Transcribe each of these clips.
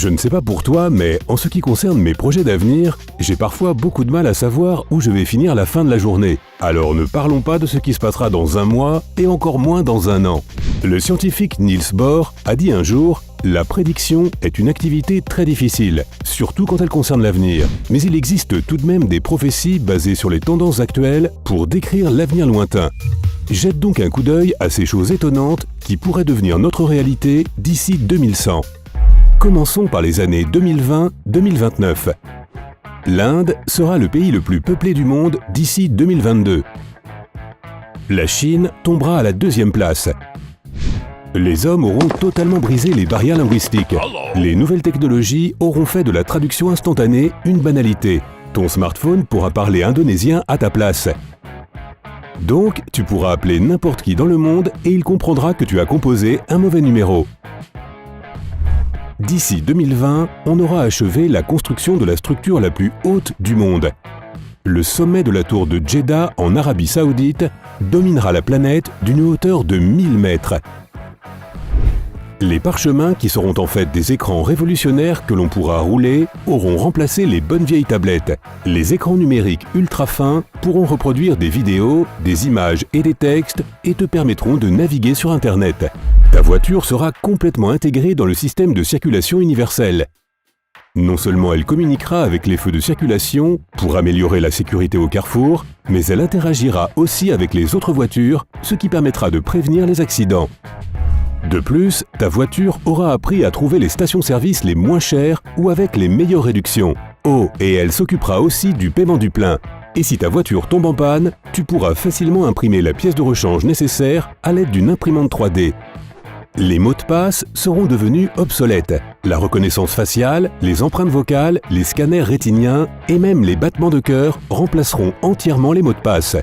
Je ne sais pas pour toi, mais en ce qui concerne mes projets d'avenir, j'ai parfois beaucoup de mal à savoir où je vais finir la fin de la journée. Alors ne parlons pas de ce qui se passera dans un mois et encore moins dans un an. Le scientifique Niels Bohr a dit un jour « La prédiction est une activité très difficile, surtout quand elle concerne l'avenir. Mais il existe tout de même des prophéties basées sur les tendances actuelles pour décrire l'avenir lointain. » Jette donc un coup d'œil à ces choses étonnantes qui pourraient devenir notre réalité d'ici 2100. Commençons par les années 2020-2029. L'Inde sera le pays le plus peuplé du monde d'ici 2022. La Chine tombera à la 2e place. Les hommes auront totalement brisé les barrières linguistiques. Les nouvelles technologies auront fait de la traduction instantanée une banalité. Ton smartphone pourra parler indonésien à ta place. Donc, tu pourras appeler n'importe qui dans le monde et il comprendra que tu as composé un mauvais numéro. D'ici 2020, on aura achevé la construction de la structure la plus haute du monde. Le sommet de la tour de Jeddah en Arabie Saoudite dominera la planète d'une hauteur de 1000 mètres. Les parchemins, qui seront en fait des écrans révolutionnaires que l'on pourra rouler, auront remplacé les bonnes vieilles tablettes. Les écrans numériques ultra fins pourront reproduire des vidéos, des images et des textes et te permettront de naviguer sur Internet. Ta voiture sera complètement intégrée dans le système de circulation universelle. Non seulement elle communiquera avec les feux de circulation pour améliorer la sécurité au carrefour, mais elle interagira aussi avec les autres voitures, ce qui permettra de prévenir les accidents. De plus, ta voiture aura appris à trouver les stations-service les moins chères ou avec les meilleures réductions. Oh, et elle s'occupera aussi du paiement du plein. Et si ta voiture tombe en panne, tu pourras facilement imprimer la pièce de rechange nécessaire à l'aide d'une imprimante 3D. Les mots de passe seront devenus obsolètes. La reconnaissance faciale, les empreintes vocales, les scanners rétiniens et même les battements de cœur remplaceront entièrement les mots de passe.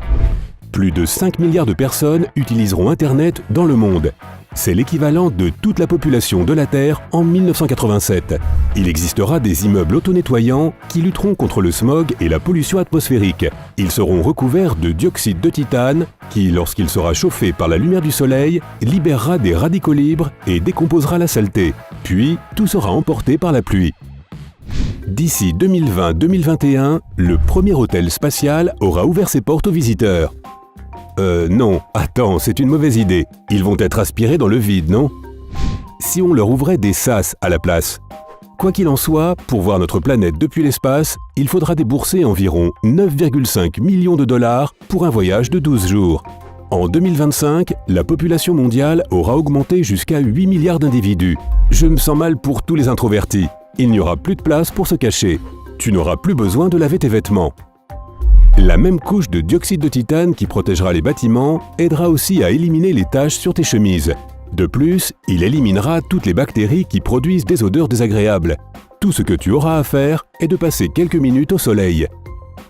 Plus de 5 milliards de personnes utiliseront Internet dans le monde. C'est l'équivalent de toute la population de la Terre en 1987. Il existera des immeubles auto-nettoyants qui lutteront contre le smog et la pollution atmosphérique. Ils seront recouverts de dioxyde de titane qui, lorsqu'il sera chauffé par la lumière du soleil, libérera des radicaux libres et décomposera la saleté. Puis, tout sera emporté par la pluie. D'ici 2020-2021, le premier hôtel spatial aura ouvert ses portes aux visiteurs. Non, attends, c'est une mauvaise idée. Ils vont être aspirés dans le vide, non? Si on leur ouvrait des sas à la place. Quoi qu'il en soit, pour voir notre planète depuis l'espace, il faudra débourser environ 9,5 millions de dollars pour un voyage de 12 jours. En 2025, la population mondiale aura augmenté jusqu'à 8 milliards d'individus. Je me sens mal pour tous les introvertis. Il n'y aura plus de place pour se cacher. Tu n'auras plus besoin de laver tes vêtements. La même couche de dioxyde de titane qui protégera les bâtiments aidera aussi à éliminer les taches sur tes chemises. De plus, il éliminera toutes les bactéries qui produisent des odeurs désagréables. Tout ce que tu auras à faire est de passer quelques minutes au soleil.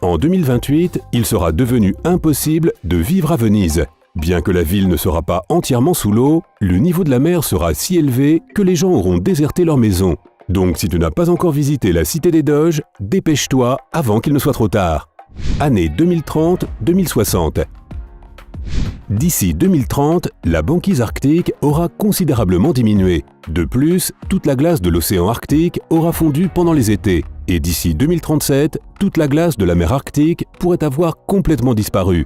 En 2028, il sera devenu impossible de vivre à Venise. Bien que la ville ne sera pas entièrement sous l'eau, le niveau de la mer sera si élevé que les gens auront déserté leur maison. Donc si tu n'as pas encore visité la Cité des Doges, dépêche-toi avant qu'il ne soit trop tard. Année 2030-2060. D'ici 2030, la banquise arctique aura considérablement diminué. De plus, toute la glace de l'océan Arctique aura fondu pendant les étés. Et d'ici 2037, toute la glace de la mer Arctique pourrait avoir complètement disparu.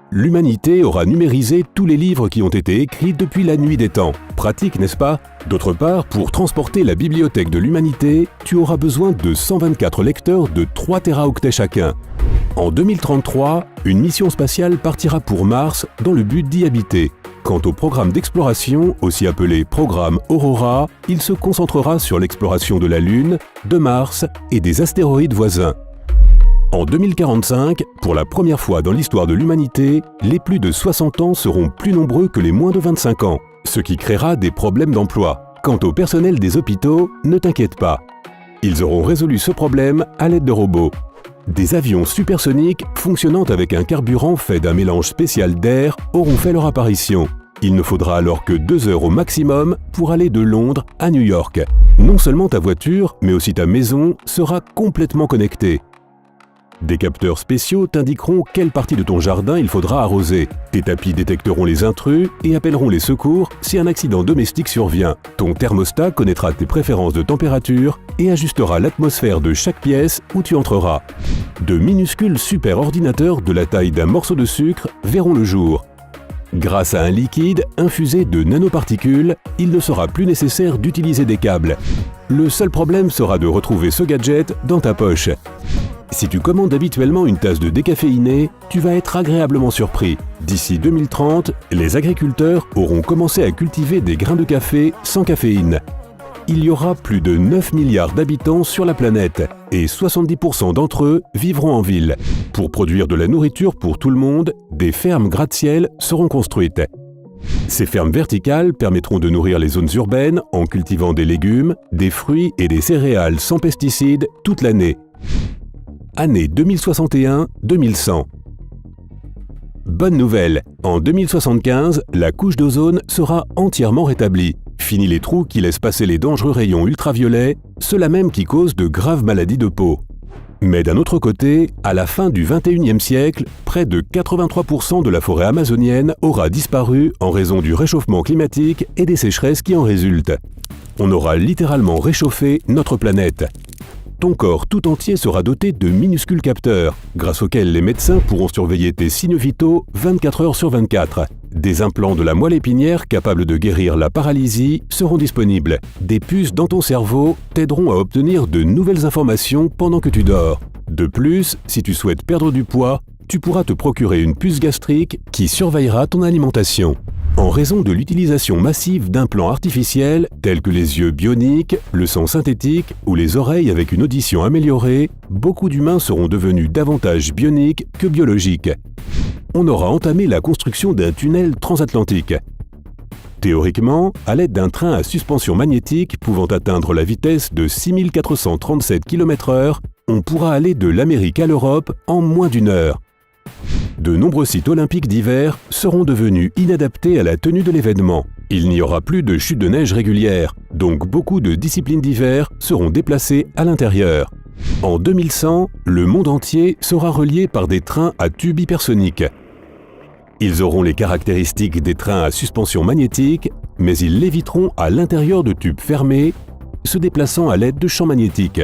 L'humanité aura numérisé tous les livres qui ont été écrits depuis la nuit des temps. Pratique, n'est-ce pas? D'autre part, pour transporter la bibliothèque de l'humanité, tu auras besoin de 124 lecteurs de 3 téraoctets chacun. En 2033, une mission spatiale partira pour Mars dans le but d'y habiter. Quant au programme d'exploration, aussi appelé programme Aurora, il se concentrera sur l'exploration de la Lune, de Mars et des astéroïdes voisins. En 2045, pour la première fois dans l'histoire de l'humanité, les plus de 60 ans seront plus nombreux que les moins de 25 ans, ce qui créera des problèmes d'emploi. Quant au personnel des hôpitaux, ne t'inquiète pas. Ils auront résolu ce problème à l'aide de robots. Des avions supersoniques fonctionnant avec un carburant fait d'un mélange spécial d'air auront fait leur apparition. Il ne faudra alors que 2 heures au maximum pour aller de Londres à New York. Non seulement ta voiture, mais aussi ta maison sera complètement connectée. Des capteurs spéciaux t'indiqueront quelle partie de ton jardin il faudra arroser. Tes tapis détecteront les intrus et appelleront les secours si un accident domestique survient. Ton thermostat connaîtra tes préférences de température et ajustera l'atmosphère de chaque pièce où tu entreras. De minuscules super-ordinateurs de la taille d'un morceau de sucre verront le jour. Grâce à un liquide infusé de nanoparticules, il ne sera plus nécessaire d'utiliser des câbles. Le seul problème sera de retrouver ce gadget dans ta poche. Si tu commandes habituellement une tasse de décaféiné, tu vas être agréablement surpris. D'ici 2030, les agriculteurs auront commencé à cultiver des grains de café sans caféine. Il y aura plus de 9 milliards d'habitants sur la planète et 70% d'entre eux vivront en ville. Pour produire de la nourriture pour tout le monde, des fermes gratte-ciel seront construites. Ces fermes verticales permettront de nourrir les zones urbaines en cultivant des légumes, des fruits et des céréales sans pesticides toute l'année. Année 2061-2100. Bonne nouvelle, en 2075, la couche d'ozone sera entièrement rétablie. Fini les trous qui laissent passer les dangereux rayons ultraviolets, ceux-là même qui causent de graves maladies de peau. Mais d'un autre côté, à la fin du XXIe siècle, près de 83% de la forêt amazonienne aura disparu en raison du réchauffement climatique et des sécheresses qui en résultent. On aura littéralement réchauffé notre planète. Ton corps tout entier sera doté de minuscules capteurs, grâce auxquels les médecins pourront surveiller tes signes vitaux 24 heures sur 24. Des implants de la moelle épinière capables de guérir la paralysie seront disponibles. Des puces dans ton cerveau t'aideront à obtenir de nouvelles informations pendant que tu dors. De plus, si tu souhaites perdre du poids, tu pourras te procurer une puce gastrique qui surveillera ton alimentation. En raison de l'utilisation massive d'implants artificiels tels que les yeux bioniques, le sang synthétique ou les oreilles avec une audition améliorée, beaucoup d'humains seront devenus davantage bioniques que biologiques. On aura entamé la construction d'un tunnel transatlantique. Théoriquement, à l'aide d'un train à suspension magnétique pouvant atteindre la vitesse de 6437 km/h, on pourra aller de l'Amérique à l'Europe en moins d'une heure. De nombreux sites olympiques d'hiver seront devenus inadaptés à la tenue de l'événement. Il n'y aura plus de chute de neige régulière, donc beaucoup de disciplines d'hiver seront déplacées à l'intérieur. En 2100, le monde entier sera relié par des trains à tubes hypersoniques. Ils auront les caractéristiques des trains à suspension magnétique, mais ils léviteront à l'intérieur de tubes fermés, se déplaçant à l'aide de champs magnétiques.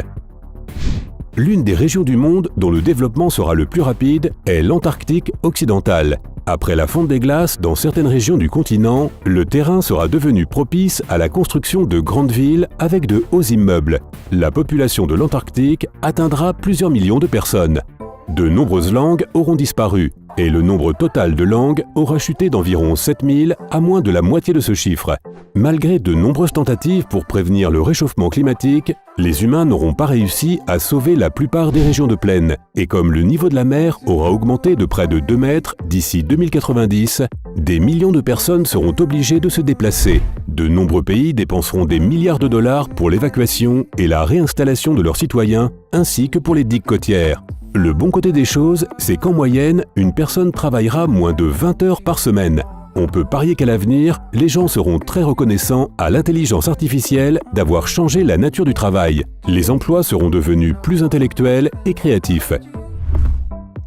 L'une des régions du monde dont le développement sera le plus rapide est l'Antarctique occidentale. Après la fonte des glaces dans certaines régions du continent, le terrain sera devenu propice à la construction de grandes villes avec de hauts immeubles. La population de l'Antarctique atteindra plusieurs millions de personnes. De nombreuses langues auront disparu et le nombre total de langues aura chuté d'environ 7000 à moins de la moitié de ce chiffre. Malgré de nombreuses tentatives pour prévenir le réchauffement climatique, les humains n'auront pas réussi à sauver la plupart des régions de plaine. Et comme le niveau de la mer aura augmenté de près de 2 mètres d'ici 2090, des millions de personnes seront obligées de se déplacer. De nombreux pays dépenseront des milliards de dollars pour l'évacuation et la réinstallation de leurs citoyens, ainsi que pour les digues côtières. Le bon côté des choses, c'est qu'en moyenne, une personne travaillera moins de 20 heures par semaine. On peut parier qu'à l'avenir, les gens seront très reconnaissants à l'intelligence artificielle d'avoir changé la nature du travail. Les emplois seront devenus plus intellectuels et créatifs.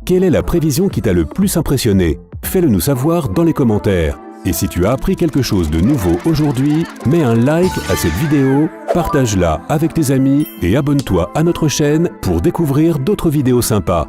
Quelle est la prévision qui t'a le plus impressionné? Fais-le nous savoir dans les commentaires. Et si tu as appris quelque chose de nouveau aujourd'hui, mets un like à cette vidéo, partage-la avec tes amis et abonne-toi à notre chaîne pour découvrir d'autres vidéos sympas.